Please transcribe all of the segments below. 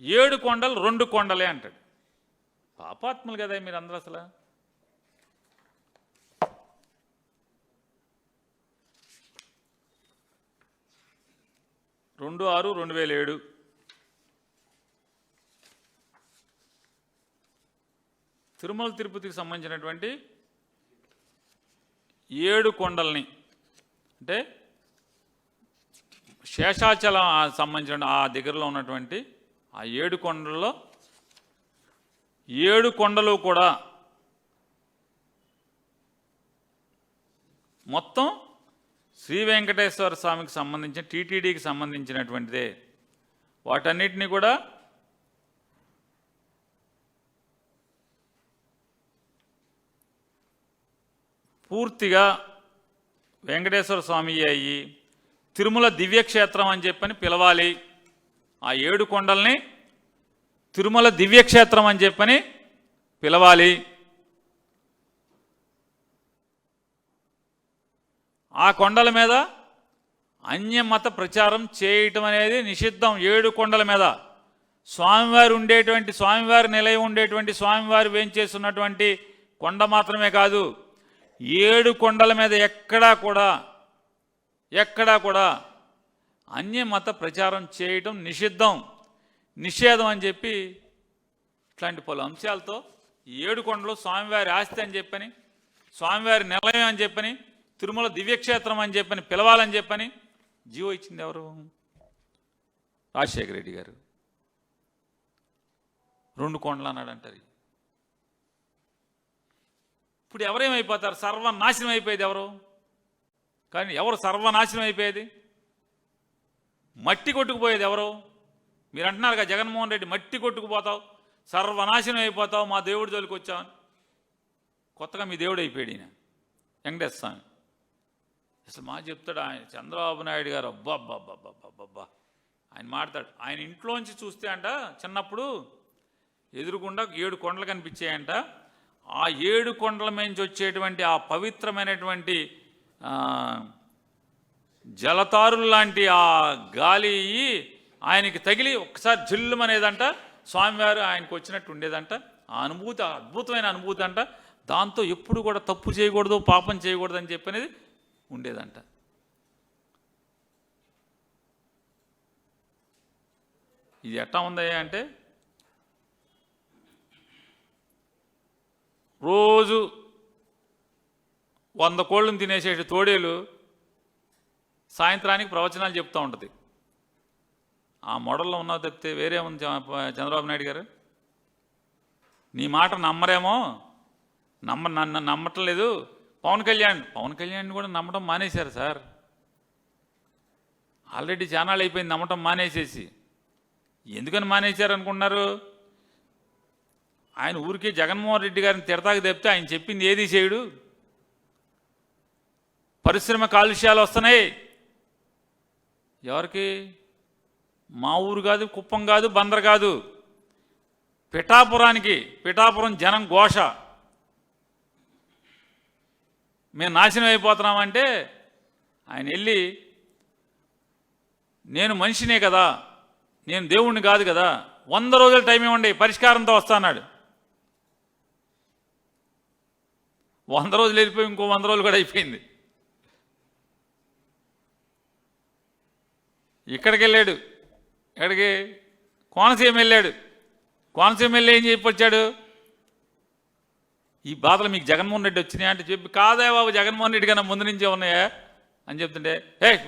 7 కొండలు 2 కొండలే అంటాడు. పాపాత్ములు కదా మీరు అందరూ. అసలు 2/6/2007 తిరుమల తిరుపతికి సంబంధించినటువంటి 7 కొండల్ని, అంటే శేషాచలం సంబంధించిన ఆ దగ్గరలో ఉన్నటువంటి ఆ 7 కొండల్లో 7 కొండలు కూడా మొత్తం శ్రీ వెంకటేశ్వర స్వామికి సంబంధించిన టీటీడీకి సంబంధించినటువంటిదే. వాటన్నిటినీ కూడా పూర్తిగా వెంకటేశ్వర స్వామి అయ్యి తిరుమల దివ్యక్షేత్రం అని చెప్పని పిలవాలి. ఆ 7 కొండల్ని తిరుమల దివ్యక్షేత్రం అని చెప్పని పిలవాలి. ఆ కొండల మీద అన్యమత ప్రచారం చేయటం అనేది నిషిద్ధం. 7 కొండల మీద స్వామివారు ఉండేటువంటి, స్వామివారి నిలయం ఉండేటువంటి, స్వామివారు వేంచేస్తున్నటువంటి కొండ మాత్రమే కాదు, 7 కొండల మీద ఎక్కడా కూడా అన్యమత ప్రచారం చేయటం నిషేధం అని చెప్పి ఇట్లాంటి పలు అంశాలతో 7 కొండలు స్వామివారి ఆస్తి అని చెప్పని, స్వామివారి నిలయం అని చెప్పని, తిరుమల దివ్యక్షేత్రం అని చెప్పని పిలవాలని చెప్పని జీవో ఇచ్చింది ఎవరు? రాజశేఖర రెడ్డి గారు. 2 కొండలు అన్నాడంటారు. ఇప్పుడు ఎవరేమైపోతారు? సర్వనాశనం అయిపోయేది ఎవరు? కానీ ఎవరు సర్వనాశనం అయిపోయేది? మట్టి కొట్టుకుపోయేది ఎవరు? మీరు అంటున్నారు కదా జగన్మోహన్ రెడ్డి మట్టి కొట్టుకుపోతావు, సర్వనాశనం అయిపోతావు, మా దేవుడి జోలికి వచ్చావని. కొత్తగా మీ దేవుడు అయిపోయాడు ఈయన వెంకటేశ్వర స్వామి. అసలు మా చెప్తాడు ఆయన చంద్రబాబు నాయుడు గారు, అబ్బా ఆయన మాట్లాడు. ఆయన ఇంట్లోంచి చూస్తే అంట చిన్నప్పుడు ఎదురుగుండా 7 కొండలు కనిపించాయంట. ఆ 7 కొండల నుంచి వచ్చేటువంటి ఆ పవిత్రమైనటువంటి జలతారులు లాంటి ఆ గాలి ఆయనకి తగిలి ఒక్కసారి జిల్లుమనేదంట. స్వామివారు ఆయనకు వచ్చినట్టు ఉండేదంట. ఆ అనుభూతి అద్భుతమైన అనుభూతి అంట. దాంతో ఎప్పుడు కూడా తప్పు చేయకూడదు, పాపం చేయకూడదు అని చెప్పనేది ఉండేదంట. ఇది ఎట్టా ఉందయ్యా అంటే, రోజు 100 కోళ్ళను తినేసే తోడేలు సాయంత్రానికి ప్రవచనాలు చెప్తూ ఉంటుంది. ఆ మోడల్లో ఉన్నావు తప్పితే వేరే ఉంది చంద్రబాబు నాయుడు గారు. నీ మాట నమ్మరేమో, నన్ను నమ్మట్లేదు. పవన్ కళ్యాణ్ కూడా నమ్మటం మానేశారు సార్. ఆల్రెడీ ఛానల్ అయిపోయింది నమ్మటం మానేసేసి. ఎందుకని మానేశారు అనుకున్నారు? ఆయన ఊరికే జగన్మోహన్ రెడ్డి గారిని తిడతాకి తెప్పితే ఆయన చెప్పింది ఏది చేయడు. పరిశ్రమ కాలుష్యాలు వస్తున్నాయి. ఎవరికి? మా ఊరు కాదు, కుప్పం కాదు, బందర్ కాదు, పిఠాపురం జనం ఘోష. మేము నాశనం అయిపోతున్నామంటే ఆయన వెళ్ళి నేను మనిషినే కదా, నేను దేవుణ్ణి కాదు కదా, 100 రోజులు టైం ఇవ్వండి పరిష్కారంతో వస్తా అన్నాడు. 100 రోజులు వెళ్ళిపోయి ఇంకో 100 రోజులు కూడా అయిపోయింది. ఇక్కడికి వెళ్ళాడు, ఎక్కడికి? కోనసీమ వెళ్ళాడు. కోనసీమ వెళ్ళి ఏం చెప్పొచ్చాడు? ఈ బాధలు మీకు జగన్మోహన్ రెడ్డి వచ్చినాయా అంటే చెప్పి, కాదా బాబు జగన్మోహన్ రెడ్డి కన్నా ముందు నుంచే ఉన్నాయా అని చెప్తుంటే,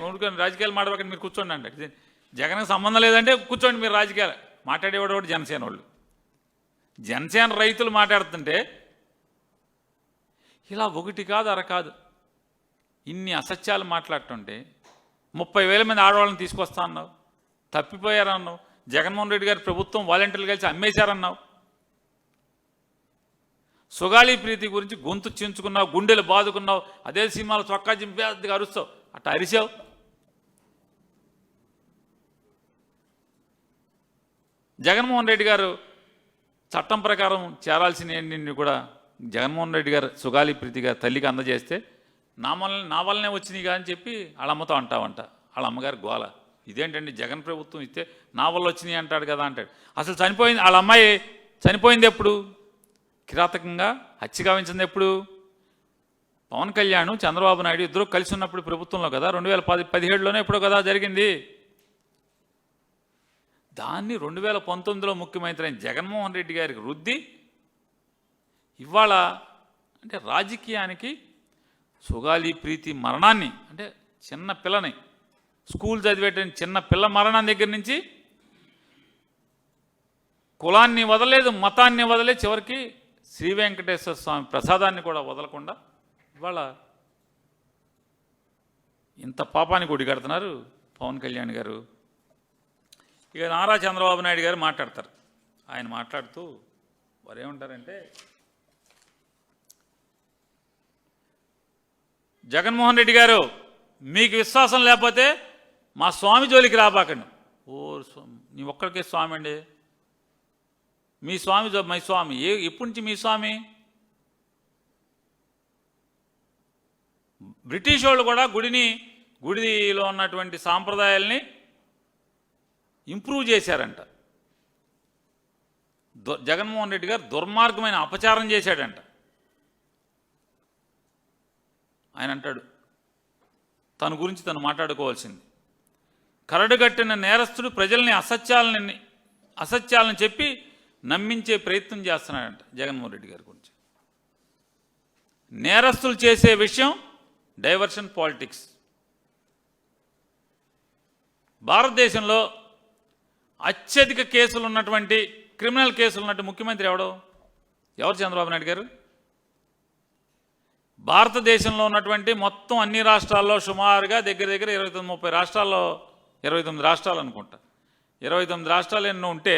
ఊరుకొని రాజకీయాలు మాట్లాడకండి మీరు కూర్చోండి అంటే, జగన్కి సంబంధం లేదంటే కూర్చోండి మీరు రాజకీయాలు. మాట్లాడేవాడు కూడా జనసేన వాళ్ళు. జనసేన రైతులు మాట్లాడుతుంటే ఇలా ఒకటి కాదు అర కాదు ఇన్ని అసత్యాలు మాట్లాడుతుంటే 30,000 మంది ఆడవాళ్ళని తీసుకొస్తా అన్నావు, తప్పిపోయారన్నావు. జగన్మోహన్ రెడ్డి గారి ప్రభుత్వం వాలంటీర్లు కలిసి అమ్మేశారన్నావు. సుగాలి ప్రీతి గురించి గొంతు చించుకున్నావు, గుండెలు బాదుకున్నావు. అదే సినిమాలో చొక్కా చింపేదిగా అరుస్తావు, అట్లా అరిసావు. జగన్మోహన్ రెడ్డి గారు చట్టం ప్రకారం చేరాల్సిన కూడా జగన్మోహన్ రెడ్డి గారు సుగాలి ప్రీతి గారు తల్లికి అందజేస్తే నా వల్లనే వచ్చినాయి కానీ చెప్పి వాళ్ళ అమ్మతో అంటావంట. వాళ్ళ అమ్మగారు గోల. ఇదేంటండి జగన్ ప్రభుత్వం ఇస్తే నా వల్ల వచ్చినాయి అంటాడు కదా అంటాడు. అసలు చనిపోయింది వాళ్ళ అమ్మాయి చనిపోయింది ఎప్పుడు? కిరాతకంగా హత్య గావించింది ఎప్పుడు? పవన్ కళ్యాణ్ చంద్రబాబు నాయుడు ఇద్దరు కలిసి ఉన్నప్పుడు ప్రభుత్వంలో కదా, 2017లోనే ఎప్పుడో కదా జరిగింది. దాన్ని 2019లో ముఖ్యమంత్రి అయిన జగన్మోహన్ రెడ్డి గారికి రుద్ది ఇవాళ అంటే రాజకీయానికి సుగాలి ప్రీతి మరణాన్ని, అంటే చిన్న పిల్లని స్కూల్ చదివేట చిన్న పిల్ల మరణం దగ్గర నుంచి కులాన్ని వదలలేదు, మతాన్ని వదలలేదు, చివరికి శ్రీ వెంకటేశ్వర స్వామి ప్రసాదాన్ని కూడా వదలకుండా ఇవాళ ఇంత పాపానికి ఒడిగడుతున్నారు పవన్ కళ్యాణ్ గారు. ఇక నారా చంద్రబాబు నాయుడు గారు మాట్లాడతారు. ఆయన మాట్లాడుతూ వారు ఏమంటారంటే, జగన్మోహన్ రెడ్డి గారు మీకు విశ్వాసం లేకపోతే మా స్వామి జోలికి రాబాకండి. ఓ నీ ఒక్కడికే స్వామి అండి, మీ స్వామి మీ స్వామి ఎప్పటి నుంచి మీ స్వామి? బ్రిటిష్ వాళ్ళు కూడా గుడిలో ఉన్నటువంటి సాంప్రదాయాల్ని ఇంప్రూవ్ చేశారంట. జగన్మోహన్ రెడ్డి గారు దుర్మార్గమైన అపచారం చేశాడంట. ఆయన అంటాడు తన గురించి తను మాట్లాడుకోవాల్సింది. కరడుగట్టిన నేరస్తుడు ప్రజల్ని అసత్యాలను చెప్పి నమ్మించే ప్రయత్నం చేస్తున్నాడంట జగన్మోహన్ రెడ్డి గారి గురించి. నేరస్తులు చేసే విషయం డైవర్షన్ పాలిటిక్స్. భారతదేశంలో అత్యధిక కేసులు ఉన్నటువంటి క్రిమినల్ కేసులు ఉన్నటువంటి ముఖ్యమంత్రి ఎవరు? చంద్రబాబు నాయుడు గారు. భారతదేశంలో ఉన్నటువంటి మొత్తం అన్ని రాష్ట్రాల్లో సుమారుగా దగ్గర 29-30 రాష్ట్రాల్లో 29 రాష్ట్రాలు అనుకుంటా, 29 రాష్ట్రాలు ఎన్నో ఉంటే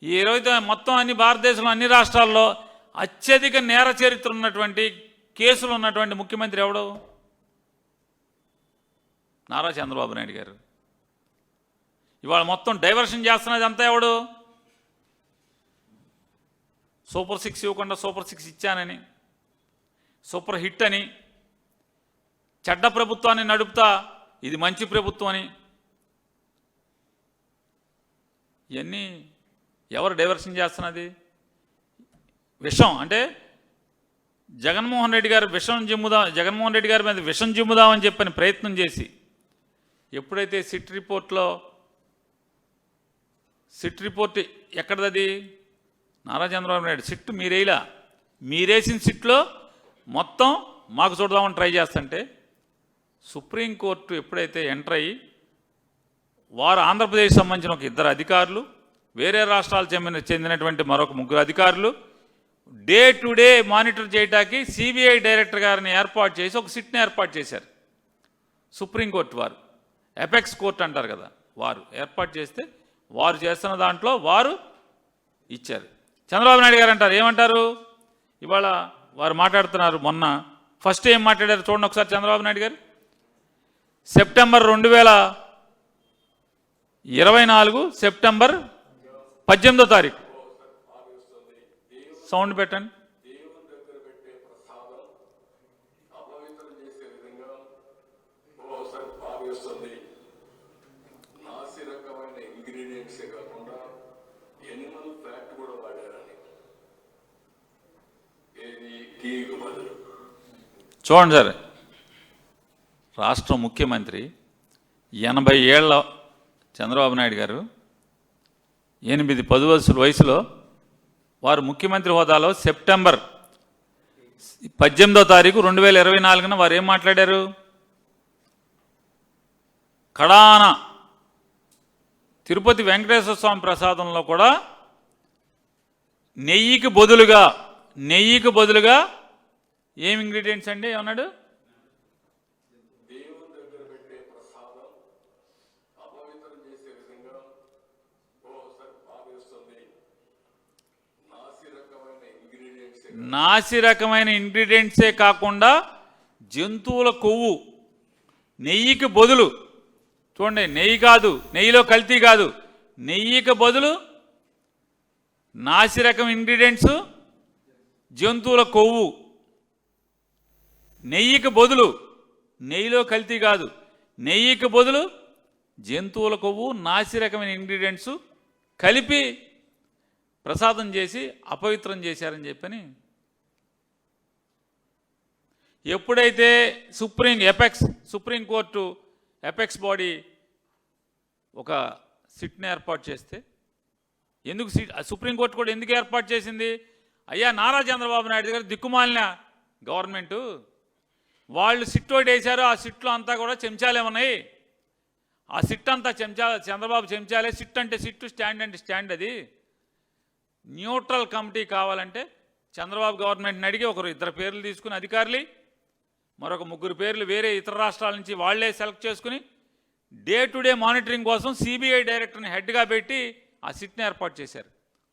ఈ 29 మొత్తం అన్ని భారతదేశంలో అన్ని రాష్ట్రాల్లో అత్యధిక నేర చరిత్ర ఉన్నటువంటి కేసులు ఉన్నటువంటి ముఖ్యమంత్రి నారా చంద్రబాబు నాయుడు గారు. ఇవాళ మొత్తం డైవర్షన్ చేస్తున్నది అంతా సూపర్ 6 ఇవ్వకుండా సూపర్ 6 ఇచ్చానని, సూపర్ హిట్ అని, చెడ్డ ప్రభుత్వాన్ని నడుపుతా ఇది మంచి ప్రభుత్వం అని, ఇవన్నీ ఎవరు డైవర్షన్ చేస్తున్నది? విషం అంటే జగన్మోహన్ రెడ్డి గారు జగన్మోహన్ రెడ్డి గారి మీద విషం జిమ్ముదామని చెప్పని ప్రయత్నం చేసి ఎప్పుడైతే సిట్ రిపోర్ట్ ఎక్కడది? నారా చంద్రబాబు నాయుడు సిట్ మీరేసిన సిట్లో మొత్తం మాకు చూడదామని ట్రై చేస్తుంటే సుప్రీంకోర్టు ఎప్పుడైతే ఎంటర్ అయ్యి వారు ఆంధ్రప్రదేశ్ సంబంధించిన ఒక 2 అధికారులు, వేరే రాష్ట్రాలు చెందినటువంటి మరొక 3 అధికారులు డే టు డే మానిటర్ చేయడానికి సిబిఐ డైరెక్టర్ గారిని ఏర్పాటు చేసి ఒక సిట్ని ఏర్పాటు చేశారు. సుప్రీంకోర్టు వారు, ఎపెక్స్ కోర్టు అంటారు కదా, వారు ఏర్పాటు చేస్తే వారు చేస్తున్న దాంట్లో వారు ఇచ్చారు. చంద్రబాబు నాయుడు గారు అంటారు, ఏమంటారు? ఇవాళ వారు మాట్లాడుతున్నారు. మొన్న ఫస్ట్ ఏం మాట్లాడారు చూడండి ఒకసారి. చంద్రబాబు నాయుడు గారు సెప్టెంబర్ 2024 సెప్టెంబర్ 18వ తారీఖు సౌండ్ పెట్టండి. చూడండి సార్, రాష్ట్ర ముఖ్యమంత్రి 80 ఏళ్ల చంద్రబాబు నాయుడు గారు 8-10 వయసులో వారు ముఖ్యమంత్రి హోదాలో సెప్టెంబర్ 18వ తారీఖు 2024 వారు ఏం మాట్లాడారు? కడాన తిరుపతి వెంకటేశ్వర స్వామి ప్రసాదంలో కూడా నెయ్యికి బదులుగా ఏం ఇంగ్రీడియంట్స్ అండి ఏమన్నాడు? నాసి రకమైన ఇంగ్రీడియంట్సే కాకుండా జంతువుల కొవ్వు, నెయ్యికి బదులు. చూడండి, నెయ్యి కాదు, నెయ్యిలో కల్తీ కాదు, నెయ్యికి బదులు నాసి రకం ఇంగ్రీడియంట్స్, జంతువుల కొవ్వు. నెయ్యికి బదులు, నెయ్యిలో కల్తీ కాదు, నెయ్యికి బదులు జంతువుల కొవ్వు నాసిరకమైన ఇంగ్రీడియంట్స్ కలిపి ప్రసాదం చేసి అపవిత్రం చేశారని చెప్పని ఎప్పుడైతే సుప్రీంకోర్టు ఎపెక్స్ బాడీ ఒక సిట్ని ఏర్పాటు చేస్తే ఎందుకు సుప్రీంకోర్టు కూడా ఎందుకు ఏర్పాటు చేసింది? అయ్యా నారా చంద్రబాబు నాయుడు గారు దిక్కుమాలిన గవర్నమెంటు, వాళ్ళు సిట్ ఒకటి వేశారు, ఆ సిట్లో అంతా కూడా చెంచాలే ఉన్నాయి, ఆ సిట్ అంతా చంద్రబాబు చెంచాలే, సిట్ అంటే సిట్టు, స్టాండ్ అంటే స్టాండ్. అది న్యూట్రల్ కమిటీ కావాలంటే చంద్రబాబు గవర్నమెంట్ని అడిగి ఇద్దరు పేర్లు తీసుకుని అధికారులు, మరొక 3 పేర్లు వేరే ఇతర రాష్ట్రాల నుంచి వాళ్లే సెలెక్ట్ చేసుకుని డే టు డే మానిటరింగ్ కోసం సిబిఐ డైరెక్టర్ని హెడ్గా పెట్టి ఆ సిట్ని ఏర్పాటు చేశారు.